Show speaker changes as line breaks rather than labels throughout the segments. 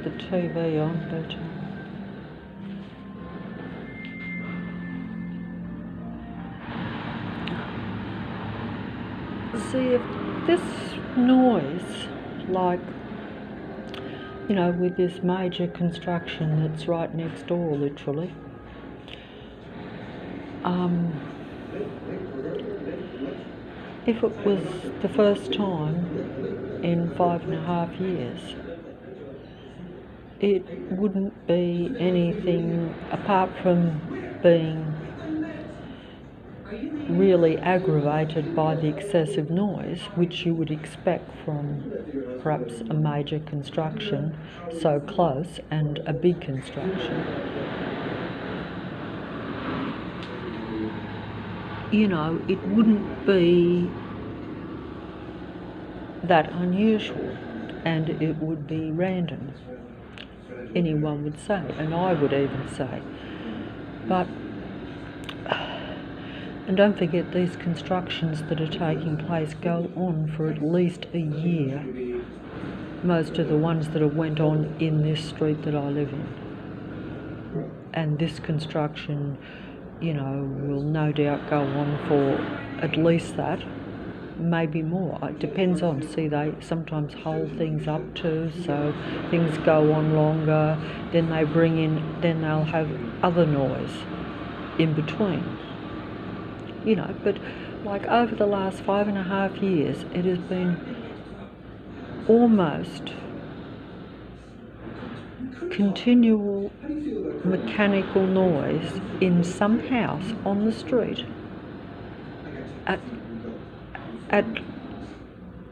the TV on, but see, if this noise, like, you know, with this major construction that's right next door, literally, if it was the first time in 5.5 years, it wouldn't be anything apart from being really aggravated by the excessive noise, which you would expect from perhaps a major construction so close and a big construction. You know, it wouldn't be that unusual, and it would be random, anyone would say, and I would even say. But, and don't forget, these constructions that are taking place go on for at least a year. Most of the ones that have went on in this street that I live in. And this construction, you know, will no doubt go on for at least that, maybe more. It depends on, see, they sometimes hold things up too, so things go on longer, then they bring in, then they'll have other noise in between. You know, but like over the last 5.5 years, it has been almost continual mechanical noise in some house on the street at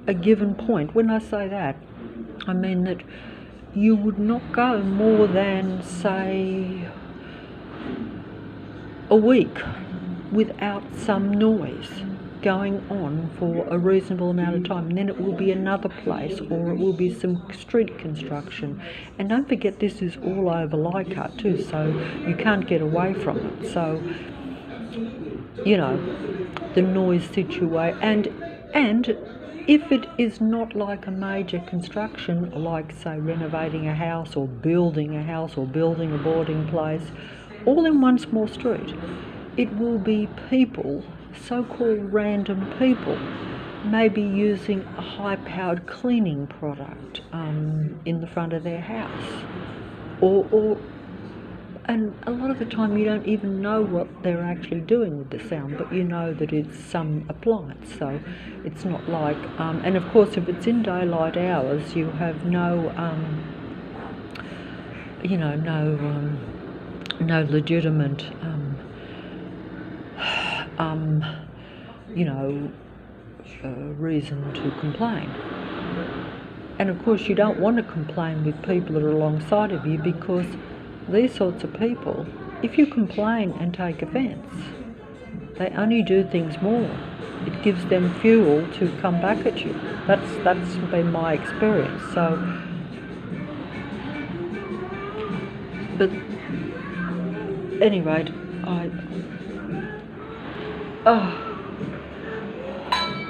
a given point. When I say that, I mean that you would not go more than, say, a week without some noise going on for a reasonable amount of time, and then it will be another place, or it will be some street construction. And don't forget, this is all over Leichhardt too, so you can't get away from it. So, you know, the noise situation, and if it is not like a major construction, like say renovating a house or building a house or building a boarding place, all in one small street, it will be people, so-called random people, maybe using a high-powered cleaning product in the front of their house, and a lot of the time you don't even know what they're actually doing with the sound, but you know that it's some appliance, so it's not like, and of course if it's in daylight hours, you have no, you know, no legitimate, you know, reason to complain. And of course you don't want to complain with people that are alongside of you, because these sorts of people, if you complain and take offence, they only do things more. It gives them fuel to come back at you. That's been my experience. So, but anyway,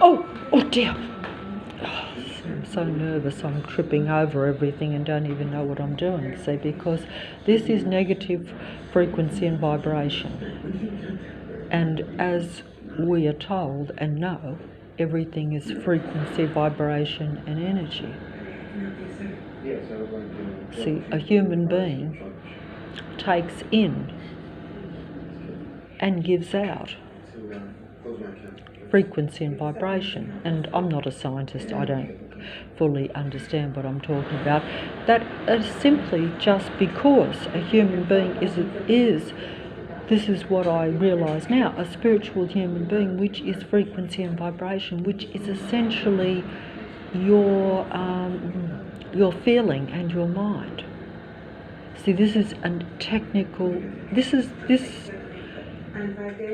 oh dear. I'm so nervous, I'm tripping over everything and don't even know what I'm doing, see, because this is negative frequency and vibration. And as we are told and know, everything is frequency, vibration and energy. See, a human being takes in and gives out frequency and vibration. And I'm not a scientist, I don't fully understand what I'm talking about. That is simply just because a human being is, this is what I realise now, a spiritual human being, which is frequency and vibration, which is essentially your feeling and your mind. See, this is a technical, this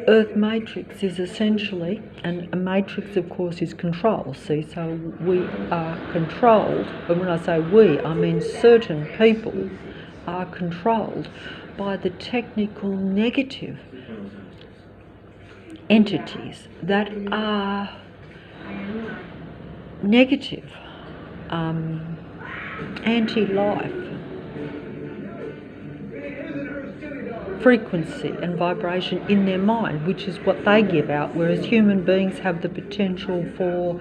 Earth matrix is essentially, and a matrix of course is control, see, so we are controlled, and when I say we, I mean certain people are controlled by the technical negative entities that are negative, anti-life, frequency and vibration in their mind, which is what they give out, whereas human beings have the potential for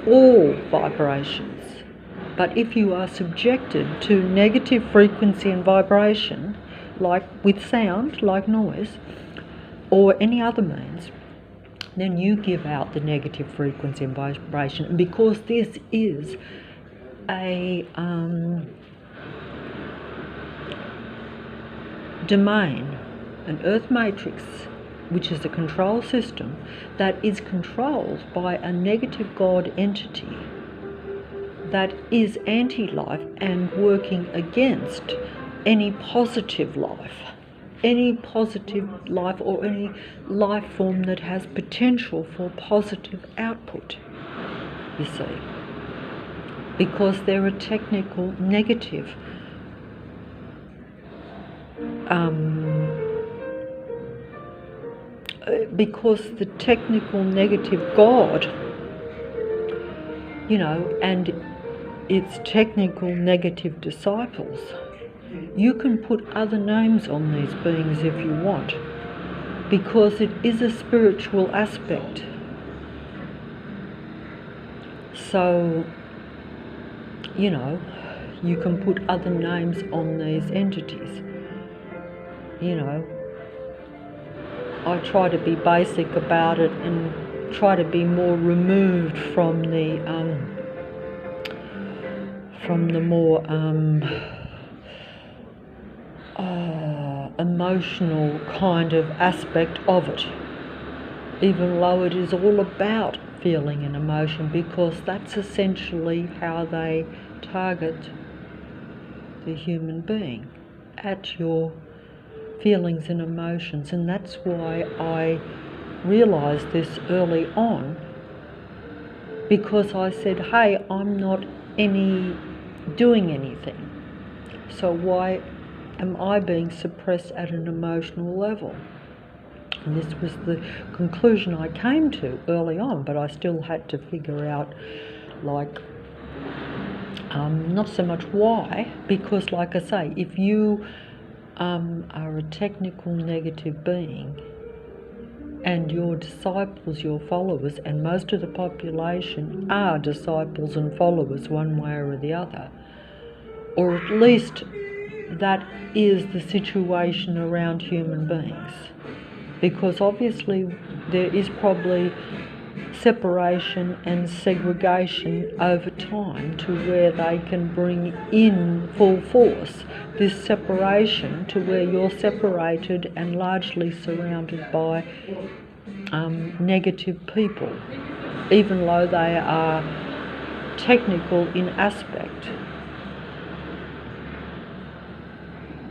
all vibrations. But if you are subjected to negative frequency and vibration, like with sound, like noise, or any other means, then you give out the negative frequency and vibration. And because this is a domain, an earth matrix, which is a control system that is controlled by a negative God entity that is anti-life and working against any positive life or any life form that has potential for positive output, you see, because they're a technical negative because the technical negative God, you know, and its technical negative disciples, you can put other names on these beings if you want, because it is a spiritual aspect. So, you know, you can put other names on these entities. You know, I try to be basic about it and try to be more removed from the more emotional kind of aspect of it, even though it is all about feeling and emotion, because that's essentially how they target the human being, at your feelings and emotions. And that's why I realised this early on, because I said, hey, I'm not doing anything, so why am I being suppressed at an emotional level? And this was the conclusion I came to early on, but I still had to figure out, like, not so much why, because like I say, if you are a technical negative being and your disciples, your followers, and most of the population are disciples and followers one way or the other, or at least that is the situation around human beings, because obviously there is probably separation and segregation over time to where they can bring in full force this separation to where you're separated and largely surrounded by negative people, even though they are technical in aspect.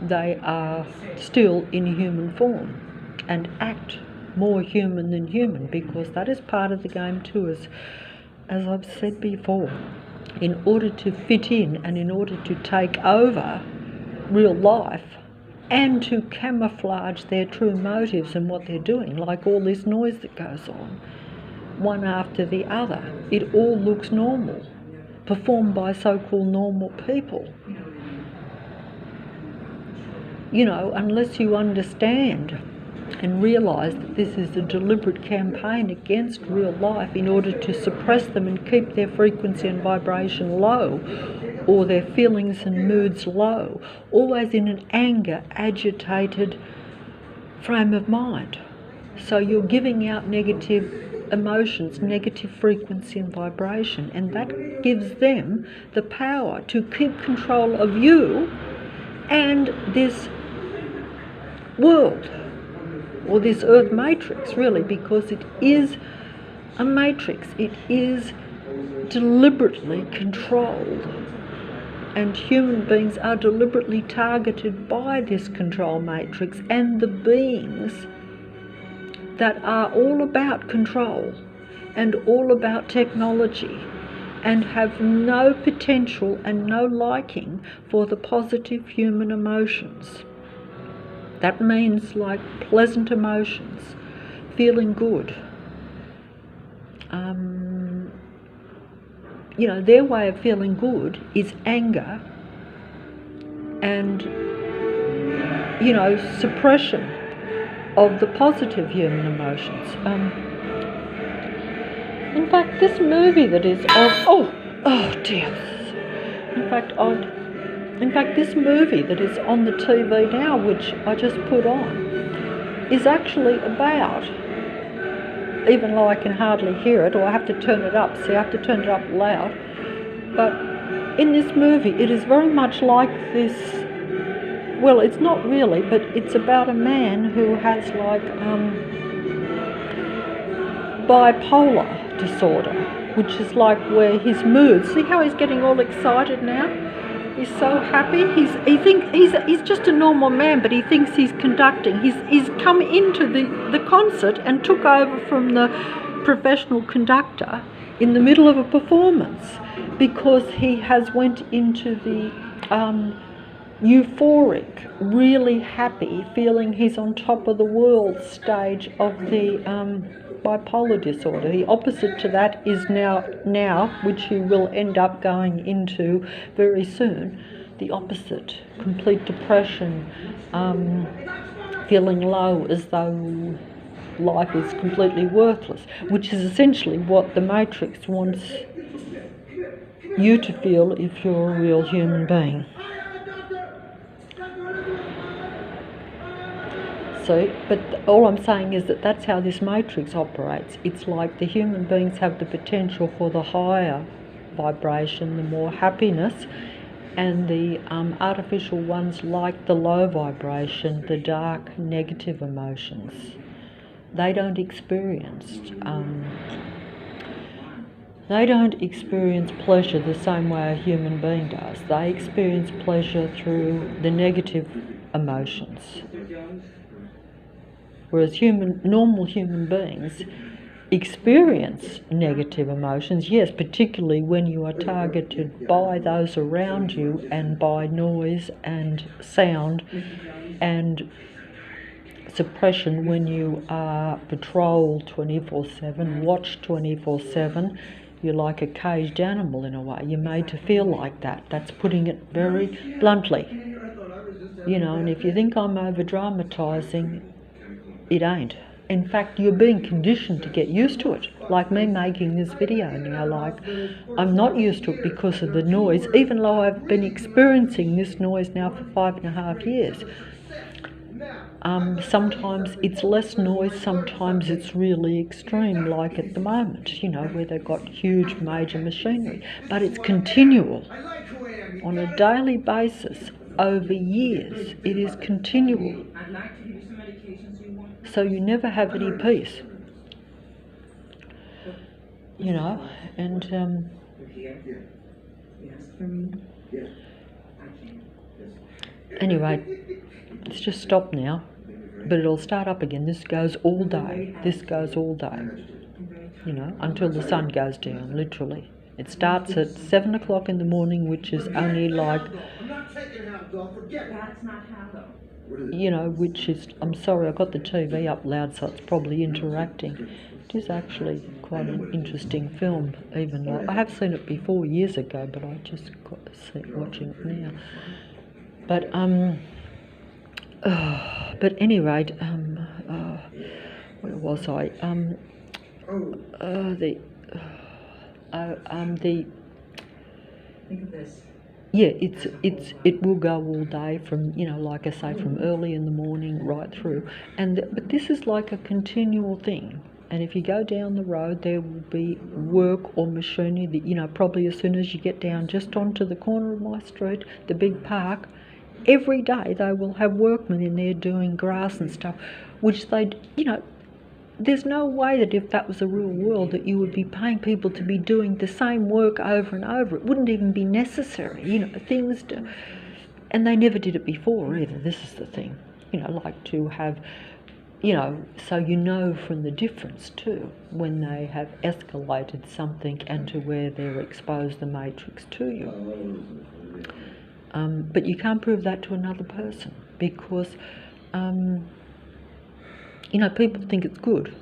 They are still in human form and act more human than human, because that is part of the game too, as I've said before. In order to fit in and in order to take over real life and to camouflage their true motives and what they're doing, like all this noise that goes on, one after the other, it all looks normal, performed by so-called normal people. You know, unless you understand and realise that this is a deliberate campaign against real life in order to suppress them and keep their frequency and vibration low, or their feelings and moods low, always in an anger, agitated frame of mind. So you're giving out negative emotions, negative frequency and vibration, and that gives them the power to keep control of you and this world, or this earth matrix, really, because it is a matrix. It is deliberately controlled, and human beings are deliberately targeted by this control matrix and the beings that are all about control and all about technology and have no potential and no liking for the positive human emotions. That means like pleasant emotions, feeling good. You know, their way of feeling good is anger and suppression of the positive human emotions. In fact, this movie that is oh dear. In fact, this movie that is on the TV now, which I just put on, is actually about, even though I can hardly hear it, or I have to turn it up. See, I have to turn it up loud. But in this movie, it is very much like this. Well, it's not really, but it's about a man who has bipolar disorder, which is like where his mood. See how he's getting all excited now? He's so happy. He's just a normal man, but he thinks he's conducting. He's come into the concert and took over from the professional conductor in the middle of a performance, because he has went into the euphoric, really happy, feeling he's on top of the world stage of the bipolar disorder. The opposite to that is now, which he will end up going into very soon, the opposite, complete depression, feeling low as though life is completely worthless, which is essentially what the Matrix wants you to feel if you're a real human being. So, but all I'm saying is that that's how this matrix operates. It's like the human beings have the potential for the higher vibration, the more happiness, and the artificial ones like the low vibration, the dark, negative emotions. They don't experience pleasure the same way a human being does. They experience pleasure through the negative emotions. Whereas normal human beings experience negative emotions, yes, particularly when you are targeted by those around you and by noise and sound and suppression, when you are patrolled 24/7, watched 24/7. You're like a caged animal in a way. You're made to feel like that. That's putting it very bluntly. And if you think I'm over-dramatising, it ain't. In fact, you're being conditioned to get used to it. Like me making this video now, I'm not used to it because of the noise, even though I've been experiencing this noise now for 5.5 years. Sometimes it's less noise, sometimes it's really extreme, like at the moment, where they've got huge major machinery. But it's continual on a daily basis over years. It is continual. So you never have any peace, and anyway, it's just stopped now, but it'll start up again. This goes all day, until the sun goes down, literally. It starts at 7 o'clock in the morning, which is only which is, I'm sorry, I've got the TV up loud, so it's probably interacting. It is actually quite an interesting film, even though I have seen it before years ago, but I just got watching it now. But at any rate, where was I? Think of this. Yeah, it will go all day from, like I say, from early in the morning right through. But this is like a continual thing. And if you go down the road, there will be work or machinery that, probably as soon as you get down just onto the corner of my street, the big park, every day they will have workmen in there doing grass and stuff, which there's no way that if that was a real world that you would be paying people to be doing the same work over and over. It wouldn't even be necessary, and they never did it before either. This is the thing, like to have, so from the difference too, when they have escalated something and to where they're exposed the matrix to you. But you can't prove that to another person because, people think it's good.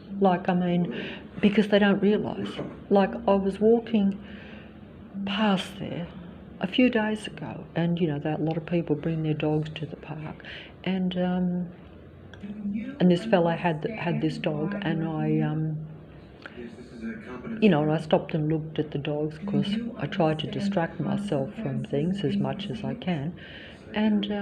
Because they don't realise. Like I was walking past there a few days ago, and a lot of people bring their dogs to the park, and this fella had this dog, and I stopped and looked at the dogs because I try to distract myself from things as much as I can, and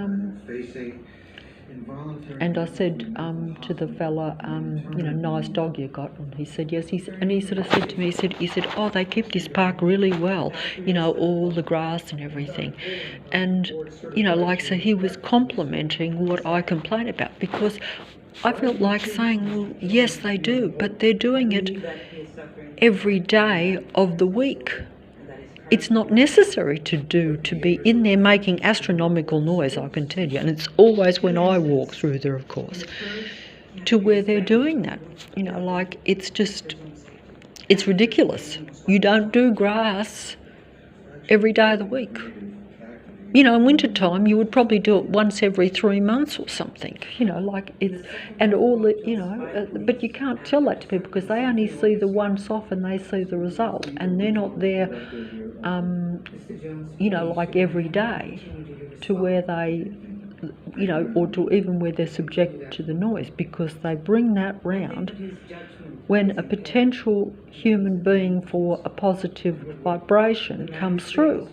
I said to the fella, nice dog you got, and he said yes. And he sort of said to me, he said, oh, they keep this park really well, all the grass and everything, and so he was complimenting what I complain about, because I felt like saying, well, yes, they do, but they're doing it every day of the week. It's not necessary to be in there making astronomical noise, I can tell you, and it's always when I walk through there, of course, to where they're doing that. It's ridiculous. You don't do grass every day of the week. In winter time, you would probably do it once every 3 months or something. But you can't tell that to people because they only see the once off and they see the result, and they're not there, every day, to where they, or to even where they're subjected to the noise, because they bring that round when a potential human being for a positive vibration comes through.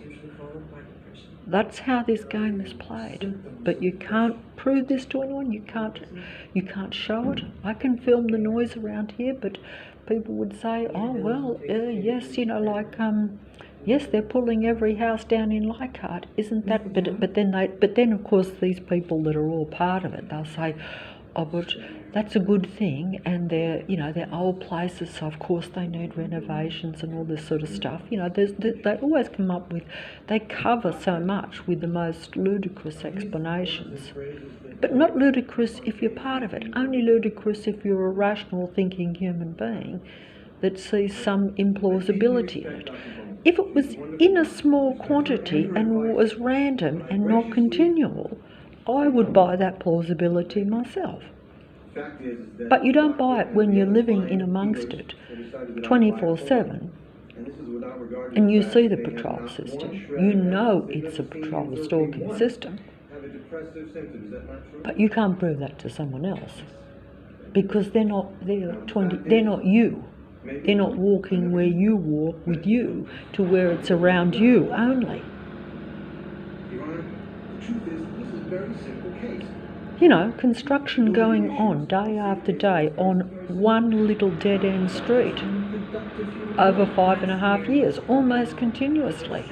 That's how this game is played. But you can't prove this to anyone. You can't show it. I can film the noise around here, but people would say, oh well, yes, yes, they're pulling every house down in Leichhardt, isn't that? But then of course these people that are all part of it, they'll say, oh, but that's a good thing, and they're old places, so of course they need renovations and all this sort of stuff. They always come up with, they cover so much with the most ludicrous explanations. But not ludicrous if you're part of it, only ludicrous if you're a rational thinking human being that sees some implausibility in it. If it was in a small quantity and was random and not continual, I would buy that plausibility myself. But you don't buy it when you're living in amongst it 24/7 and you see the patrol system. You know it's a patrol stalking system. But you can't prove that to someone else because they're not you. They're not walking where you walk with you to where it's around you only. Construction going on day after day on one little dead-end street over 5.5 years, almost continuously.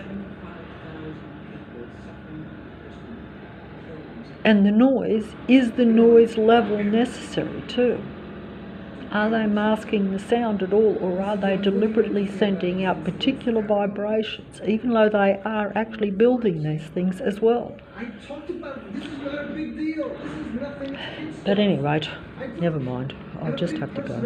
And the noise, is the noise level necessary too? Are they masking the sound at all, or are they deliberately sending out particular vibrations, even though they are actually building these things as well? But at any rate, never mind. I'll just have to go.